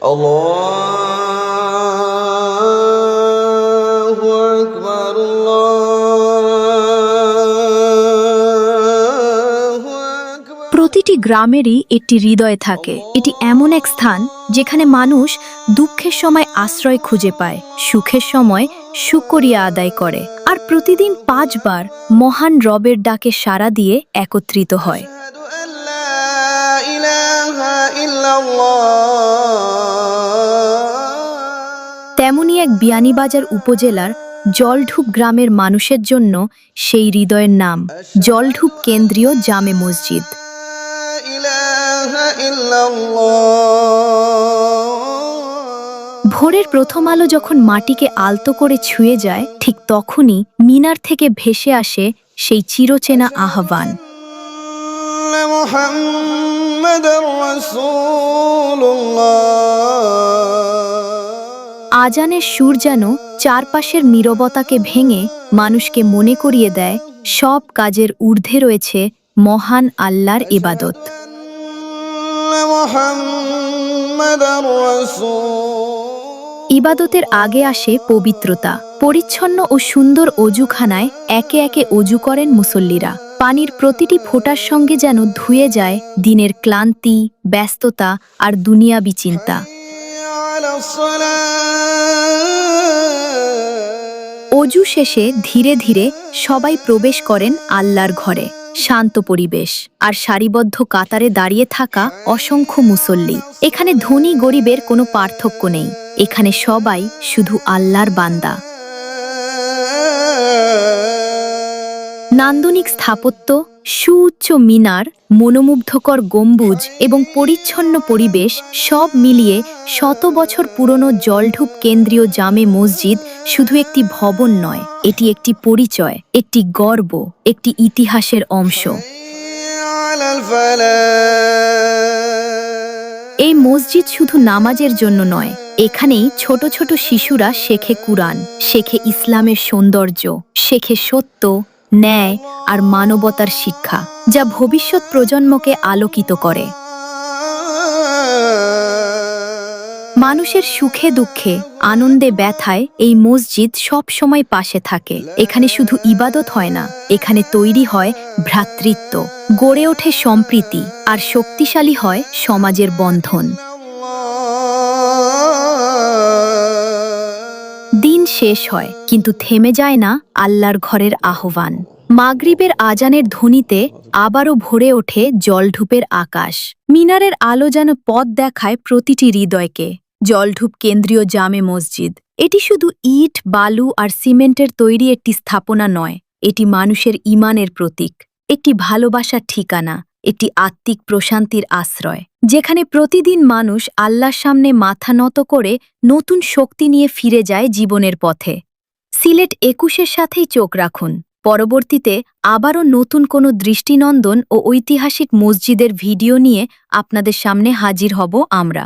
আল্লাহু আকবার, আল্লাহু আকবার। প্রতিটি গ্রামেরই একটি হৃদয় থাকে। এটি এমন এক স্থান যেখানে মানুষ দুঃখের সময় আশ্রয় খুঁজে পায়, সুখের সময় শুকরিয়া আদায় করে, আর প্রতিদিন 5 বার মহান রবের ডাকে সাড়া দিয়ে একত্রিত হয়। আশহাদু আল্লা ইলাহা ইল্লাল্লাহ। তেমনি এক বিয়ানীবাজার উপজেলার জলঢুপ গ্রামের মানুষের জন্য সেই হৃদয়ের নাম জলঢুপ কেন্দ্রীয় জামে মসজিদ। ইলাহা ইল্লাল্লাহ। ভোরের প্রথম আলো যখন মাটিকে আলতো করে ছুঁয়ে যায়, ঠিক তখনই মিনার থেকে ভেসে আসে সেই চিরচেনা আহ্বান, মুহাম্মাদুর রাসূলুল্লাহ। আজানের সুর যেন চারপাশের নীরবতাকে ভেঙে মানুষকে মনে করিয়ে দেয় সব কাজের ঊর্ধ্বে রয়েছে মহান আল্লাহর ইবাদত। মুহাম্মাদুর রাসূল। ইবাদতের আগে আসে পবিত্রতা। পরিচ্ছন্ন ও সুন্দর অজুখানায় একে একে অজু করেন মুসল্লিরা। পানির প্রতিটি ফোঁটার সঙ্গে যেন ধুয়ে যায় দিনের ক্লান্তি, ব্যস্ততা আর দুনিয়াবি চিন্তা। অজু শেষে ধীরে ধীরে সবাই প্রবেশ করেন আল্লাহর ঘরে। শান্ত পরিবেশ আর সারিবদ্ধ কাতারে দাঁড়িয়ে থাকা অসংখ্য মুসল্লি। এখানে ধনী গরিবের কোনো পার্থক্য নেই, এখানে সবাই শুধু আল্লাহর বান্দা। নান্দনিক স্থাপত্য, সুউচ্চ মিনার, মনোমুগ্ধকর গম্বুজ এবং পরিচ্ছন্ন পরিবেশ সব মিলিয়ে 100 বছর পুরনো জলঢুপ কেন্দ্রীয় জামে মসজিদ শুধু একটি ভবন নয়, এটি একটি পরিচয়, একটি গর্ব, একটি ইতিহাসের অংশ। এই মসজিদ শুধু নামাজের জন্য নয়, এখানেই ছোট ছোট শিশুরা শেখে কুরআন, শেখে ইসলামের সৌন্দর্য, শেখে সত্য, ন্যায় আর মানবতার শিক্ষা, যা ভবিষ্যৎ প্রজন্মকে আলোকিত করে। মানুষের সুখে দুঃখে, আনন্দে ব্যথায় এই মসজিদ সব সময় পাশে থাকে। এখানে শুধু ইবাদত হয় না, এখানে তৈরি হয় ভ্রাতৃত্ব, গড়ে ওঠে সম্প্রীতি আর শক্তিশালী হয় সমাজের বন্ধন। দিন শেষ হয়, কিন্তু থেমে যায় না আল্লাহর ঘরের আহ্বান। মাগরিবের আজানের ধ্বনিতে আবারও ভরে ওঠে জলঢুপের আকাশ। মিনারের আলো যেন পথ দেখায় প্রতিটি হৃদয়কে। জলঢুপ কেন্দ্রীয় জামে মসজিদ এটি শুধু ইট, বালু আর সিমেন্টের তৈরি একটি স্থাপনা নয়, এটি মানুষের ঈমানের প্রতীক, একটি ভালোবাসার ঠিকানা, একটি আত্মিক প্রশান্তির আশ্রয়, যেখানে প্রতিদিন মানুষ আল্লাহর সামনে মাথা নত করে নতুন শক্তি নিয়ে ফিরে যায় জীবনের পথে। সিলেট 21-এর সাথেই চোখ রাখুন। পরবর্তীতে আবারও নতুন কোনো দৃষ্টিনন্দন ও ঐতিহাসিক মসজিদের ভিডিও নিয়ে আপনাদের সামনে হাজির হব আমরা।